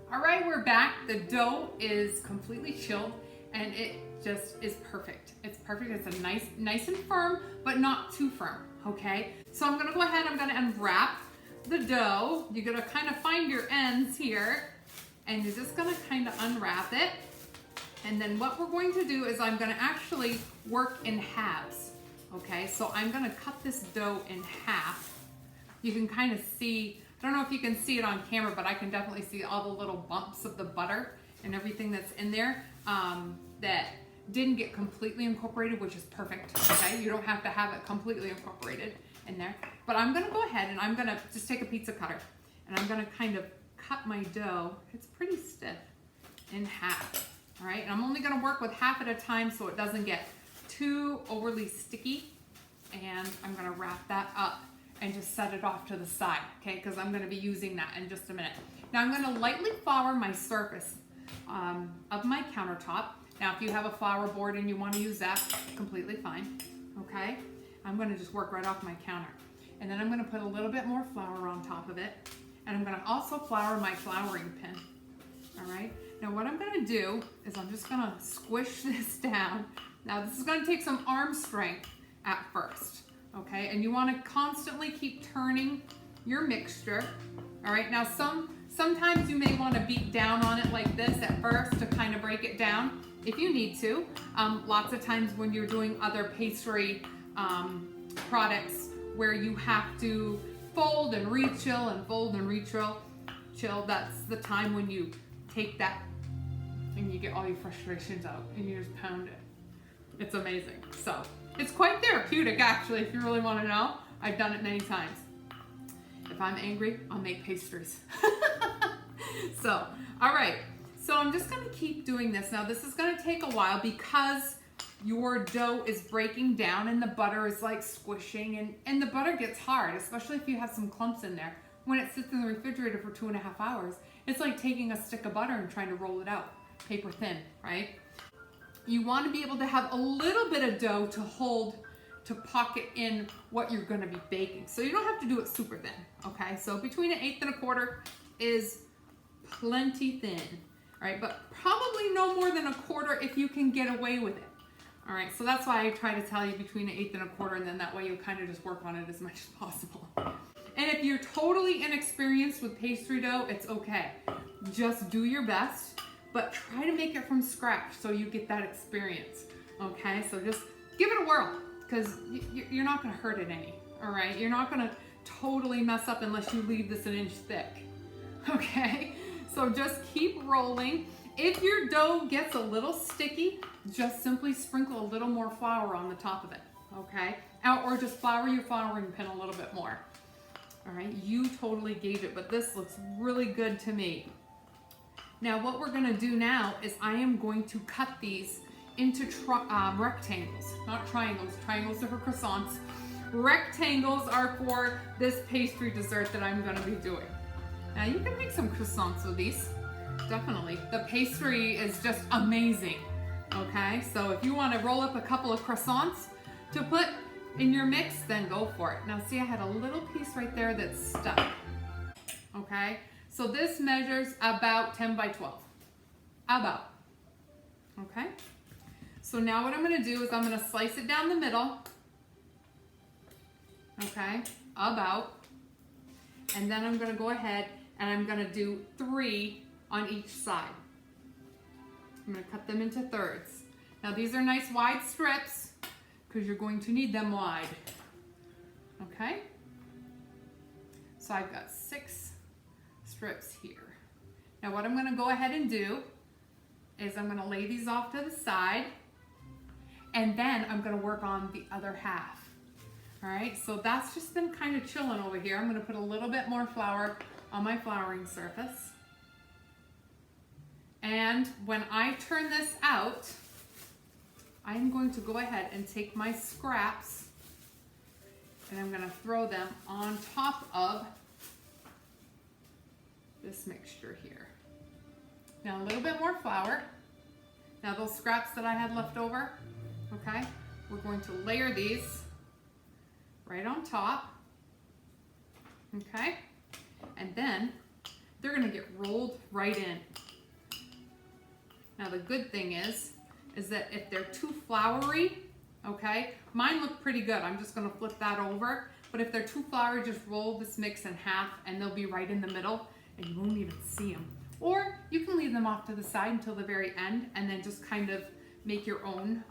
All right, we're back. The dough is completely chilled and it just is perfect. It's perfect. It's a nice and firm, but not too firm, okay? So I'm gonna go ahead, I'm gonna unwrap the dough. You're gonna kind of find your ends here and you're just gonna kind of unwrap it. And then what we're going to do is I'm gonna actually work in halves, okay? So I'm gonna cut this dough in half. You can kind of see, I don't know if you can see it on camera, but I can definitely see all the little bumps of the butter and everything that's in there that didn't get completely incorporated, which is perfect, okay? You don't have to have it completely incorporated in there. But I'm gonna go ahead and I'm gonna just take a pizza cutter and I'm gonna kind of cut my dough, it's pretty stiff, in half, all right? And I'm only gonna work with half at a time so it doesn't get too overly sticky. And I'm gonna wrap that up and just set it off to the side, okay? Because I'm gonna be using that in just a minute. Now I'm gonna lightly flour my surface of my countertop. Now if you have a flour board and you wanna use that, completely fine, okay? I'm gonna just work right off my counter. And then I'm gonna put a little bit more flour on top of it. And I'm gonna also flour my flouring pin, all right? Now what I'm gonna do is I'm just gonna squish this down. Now this is gonna take some arm strength at first. Okay, and you want to constantly keep turning your mixture. All right, now sometimes you may want to beat down on it like this at first to kind of break it down if you need to. Lots of times when you're doing other pastry products where you have to fold and re-chill and fold and re-chill, that's the time when you take that and you get all your frustrations out and you just pound it. It's amazing. So it's quite therapeutic, actually, if you really want to know. I've done it many times. If I'm angry, I'll make pastries. So, all right. So I'm just going to keep doing this. Now, this is going to take a while because your dough is breaking down and the butter is like squishing and the butter gets hard, especially if you have some clumps in there. When it sits in the refrigerator for 2.5 hours, it's like taking a stick of butter and trying to roll it out, paper thin, right? You want to be able to have a little bit of dough to hold, to pocket in what you're going to be baking. So you don't have to do it super thin, okay? So between 1/8 and 1/4 is plenty thin, all right? But probably no more than 1/4 if you can get away with it, all right? So that's why I try to tell you between 1/8 and 1/4, and then that way you'll kind of just work on it as much as possible. And if you're totally inexperienced with pastry dough, it's okay. Just do your best. But try to make it from scratch so you get that experience, okay? So just give it a whirl because you're not gonna hurt it any, all right? You're not gonna totally mess up unless you leave this 1 inch thick, okay? So just keep rolling. If your dough gets a little sticky, just simply sprinkle a little more flour on the top of it, okay? Or just flour your flouring pin a little bit more, all right? You totally gauge it, but this looks really good to me. Now what we're gonna do now is I am going to cut these into rectangles, not triangles. Triangles are for croissants. Rectangles are for this pastry dessert that I'm gonna be doing. Now you can make some croissants with these, definitely. The pastry is just amazing, okay? So if you wanna roll up a couple of croissants to put in your mix, then go for it. Now see, I had a little piece right there that's stuck, okay? So this measures about 10 by 12, about, okay? So now what I'm gonna do is I'm gonna slice it down the middle, okay, about, and then I'm gonna go ahead and I'm gonna do 3 on each side. I'm gonna cut them into thirds. Now these are nice wide strips because you're going to need them wide, okay? So I've got 6 strips here. Now what I'm going to go ahead and do is I'm going to lay these off to the side and then I'm going to work on the other half. All right, so that's just been kind of chilling over here. I'm going to put a little bit more flour on my flouring surface. And when I turn this out, I'm going to go ahead and take my scraps and I'm going to throw them on top of this mixture here. Now a little bit more flour. Now those scraps that I had left over, okay, we're going to layer these right on top, okay? And then they're gonna get rolled right in. Now the good thing is that if they're too floury, okay, mine look pretty good. I'm just gonna flip that over. But if they're too floury, just roll this mix in half and they'll be right in the middle and you won't even see them. Or you can leave them off to the side until the very end and then just kind of make your own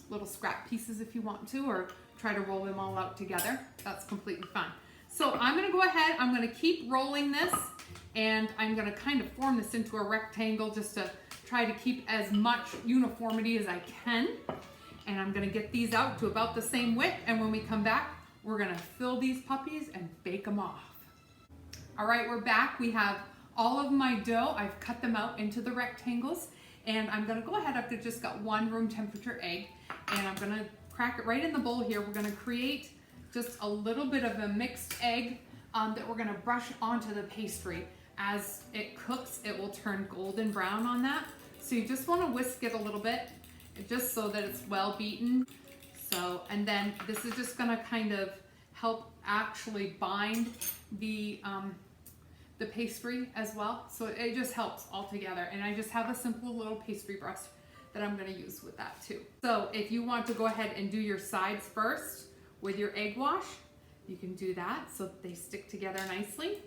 little scrap pieces if you want to, or try to roll them all out together. That's completely fine. So I'm gonna go ahead, I'm gonna keep rolling this, and I'm gonna kind of form this into a rectangle just to try to keep as much uniformity as I can. And I'm gonna get these out to about the same width, and when we come back, we're gonna fill these puppies and bake them off. All right, we're back. We have all of my dough. I've cut them out into the rectangles, and I'm gonna go ahead, I've just got one room temperature egg, and I'm gonna crack it right in the bowl here. We're gonna create just a little bit of a mixed egg that we're gonna brush onto the pastry. As it cooks, it will turn golden brown on that. So you just wanna whisk it a little bit, just so that it's well beaten. So, and then this is just gonna kind of help actually bind the pastry as well. So it just helps all together. And I just have a simple little pastry brush that I'm gonna use with that too. So if you want to go ahead and do your sides first with your egg wash, you can do that so that they stick together nicely,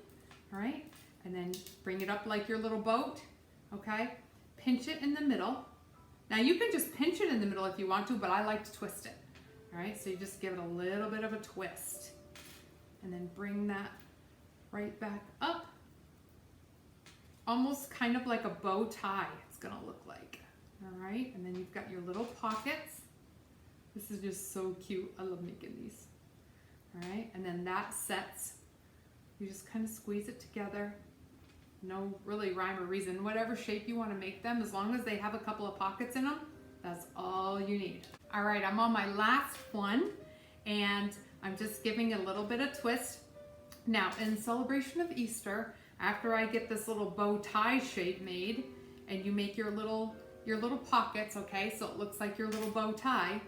all right? And then bring it up like your little boat, okay? Pinch it in the middle. Now you can just pinch it in the middle if you want to, but I like to twist it, all right? So you just give it a little bit of a twist and then bring that right back up. Almost kind of like a bow tie, it's gonna look like, all right? And then you've got your little pockets. This is just so cute. I love making these, all right? And then that sets, you just kind of squeeze it together. No really rhyme or reason. Whatever shape you want to make them, as long as they have a couple of pockets in them, that's all you need. All right, I'm on my last one, and I'm just giving it a little bit of twist. Now, in celebration of Easter, after I get this little bow tie shape made, and you make your little pockets, okay, so it looks like your little bow tie,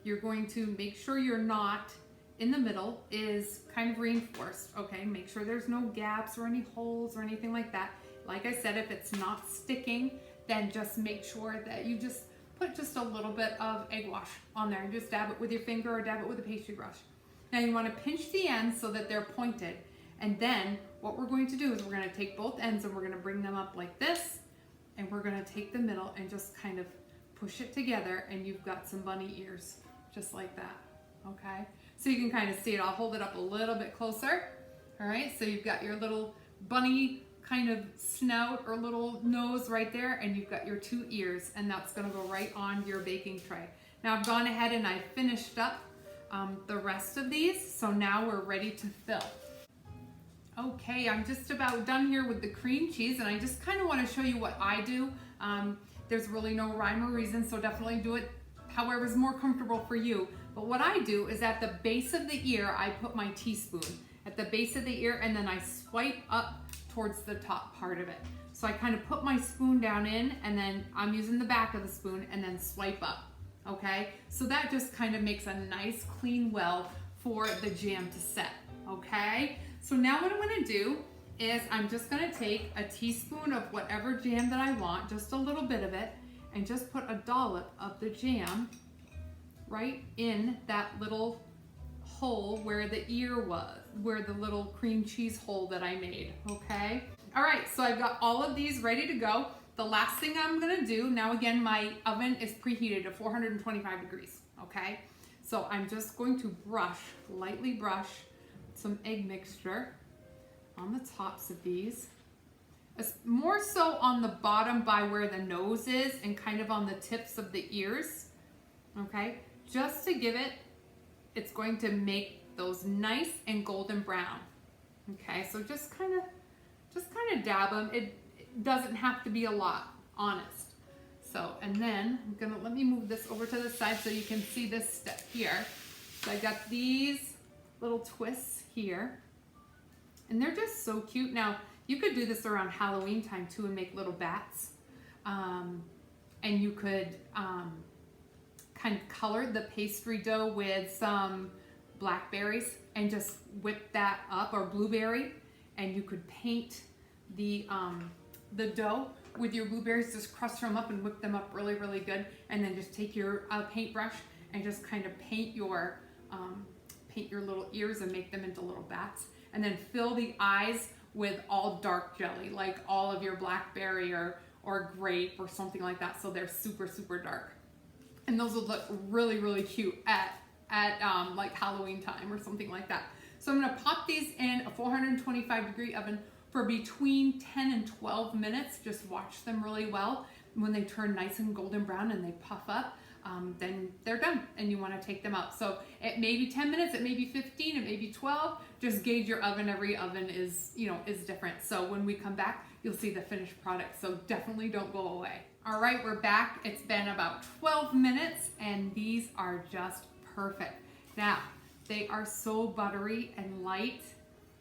you're going to make sure your knot in the middle is kind of reinforced, okay? Make sure there's no gaps or any holes or anything like that. Like I said, if it's not sticking, then just make sure that you just put just a little bit of egg wash on there and just dab it with your finger or dab it with a pastry brush. Now you want to pinch the ends so that they're pointed. And then what we're going to do is we're going to take both ends and we're going to bring them up like this, and we're going to take the middle and just kind of push it together, and you've got some bunny ears just like that, okay? So you can kind of see it. I'll hold it up a little bit closer. All right, so you've got your little bunny kind of snout or little nose right there, and you've got your two ears, and that's gonna go right on your baking tray. Now I've gone ahead and I finished up the rest of these, so now we're ready to fill. Okay, I'm just about done here with the cream cheese, and I just kind of want to show you what I do. There's really no rhyme or reason, so definitely do it however is more comfortable for you. But what I do is at the base of the ear, I put my teaspoon at the base of the ear, and then I swipe up towards the top part of it. So I kind of put my spoon down in, and then I'm using the back of the spoon and then swipe up, okay? So that just kind of makes a nice clean well for the jam to set, okay? So now what I'm gonna do is I'm just gonna take a teaspoon of whatever jam that I want, just a little bit of it, and just put a dollop of the jam right in that little hole where the ear was, where the little cream cheese hole that I made, okay? All right, so I've got all of these ready to go. The last thing I'm gonna do, now again, my oven is preheated to 425 degrees, okay? So I'm just going to lightly brush some egg mixture on the tops of these. More so on the bottom by where the nose is and kind of on the tips of the ears, okay? Just to give it, it's going to make those nice and golden brown, okay? So just kind of dab them. It doesn't have to be a lot, honest. So, and then let me move this over to the side so you can see this step here. So I got these little twists here, and they're just so cute. Now, you could do this around Halloween time too and make little bats. And you could kind of color the pastry dough with some blackberries and just whip that up, or blueberry, and you could paint the dough with your blueberries. Just crush them up and whip them up really, really good. And then just take your paintbrush and just kind of paint your little ears and make them into little bats. And then fill the eyes with all dark jelly, like all of your blackberry or grape or something like that. So they're super, super dark. And those will look really, really cute at like Halloween time or something like that. So I'm gonna pop these in a 425-degree oven for between 10 and 12 minutes. Just watch them really well. When they turn nice and golden brown and they puff up, then they're done and you wanna take them out. So it may be 10 minutes, it may be 15, it may be 12. Just gauge your oven. Every oven is different. So when we come back, you'll see the finished product. So definitely don't go away. All right, we're back. It's been about 12 minutes and these are just perfect. Now, they are so buttery and light.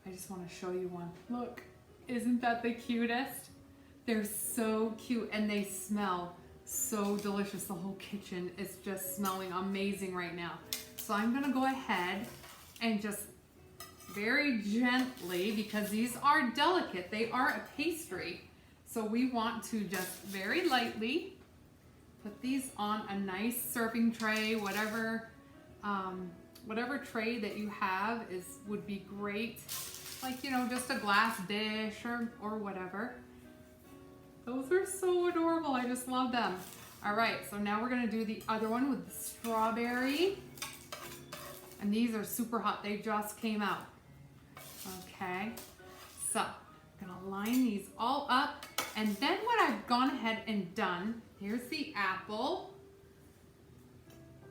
I just want to show you one. Look, isn't that the cutest? They're so cute and they smell so delicious. The whole kitchen is just smelling amazing right now. So I'm gonna go ahead and just very gently, because these are delicate, they are a pastry. So we want to just very lightly put these on a nice serving tray, whatever tray that you have would be great. Like, just a glass dish or whatever. Those are so adorable. I just love them. All right, so now we're gonna do the other one with the strawberry. And these are super hot. They just came out. Okay, so I'm gonna line these all up. And then what I've gone ahead and done, here's the apple,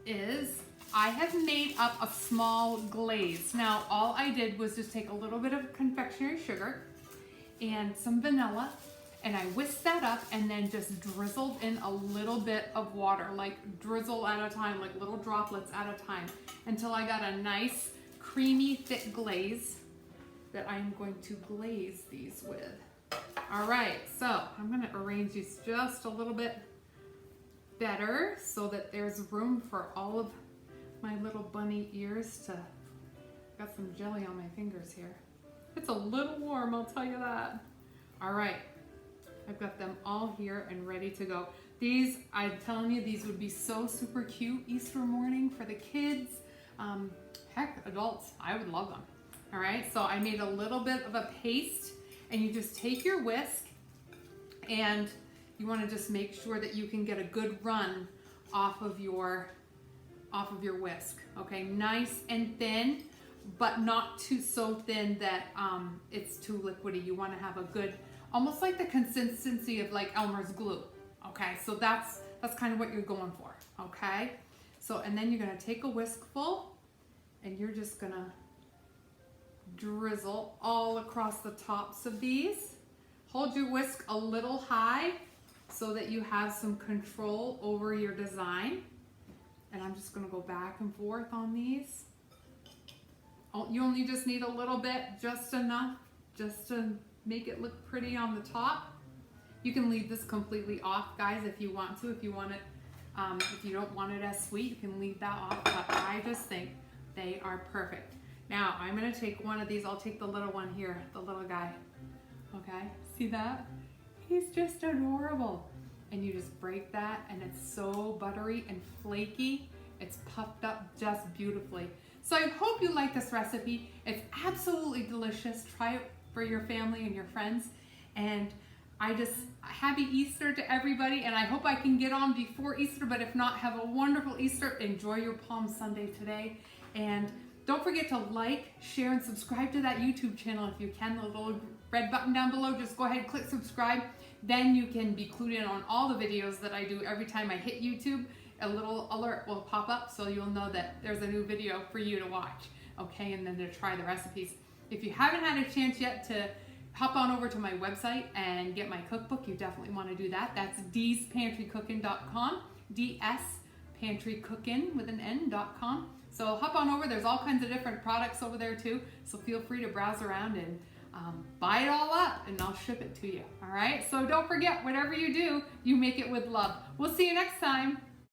is I have made up a small glaze. Now, all I did was just take a little bit of confectionery sugar and some vanilla, and I whisked that up and then just drizzled in a little bit of water, like drizzle at a time, like little droplets at a time, until I got a nice creamy thick glaze that I'm going to glaze these with. All right, so I'm gonna arrange these just a little bit better so that there's room for all of my little bunny ears to, got some jelly on my fingers here. It's a little warm, I'll tell you that. All right, I've got them all here and ready to go. These, I'm telling you, these would be so super cute Easter morning for the kids. Heck, adults, I would love them. All right, so I made a little bit of a paste, and you just take your whisk and you want to just make sure that you can get a good run off of your whisk. Okay, nice and thin, but not so thin that it's too liquidy. You want to have a good, almost like the consistency of like Elmer's glue. Okay, so that's kind of what you're going for. Okay, so and then you're gonna take a whiskful and you're just gonna drizzle all across the tops of these. Hold your whisk a little high so that you have some control over your design. And I'm just gonna go back and forth on these. You only just need a little bit, just enough, just to make it look pretty on the top. You can leave this completely off, guys, if you want to. If you want it, if you don't want it as sweet, you can leave that off, but I just think they are perfect. Now, I'm gonna take one of these. I'll take the little one here, the little guy. Okay, see that? He's just adorable. And you just break that, and it's so buttery and flaky. It's puffed up just beautifully. So I hope you like this recipe. It's absolutely delicious. Try it for your family and your friends. And happy Easter to everybody, and I hope I can get on before Easter, but if not, have a wonderful Easter. Enjoy your Palm Sunday today. And don't forget to like, share, and subscribe to that YouTube channel if you can. The little red button down below, just go ahead and click subscribe. Then you can be clued in on all the videos that I do. Every time I hit YouTube, a little alert will pop up so you'll know that there's a new video for you to watch, okay, and then to try the recipes. If you haven't had a chance yet to hop on over to my website and get my cookbook, you definitely want to do that. That's dspantrycookin.com, dspantrycookin with an n.com. So hop on over. There's all kinds of different products over there too. So feel free to browse around and buy it all up, and I'll ship it to you. All right. So don't forget, whatever you do, you make it with love. We'll see you next time.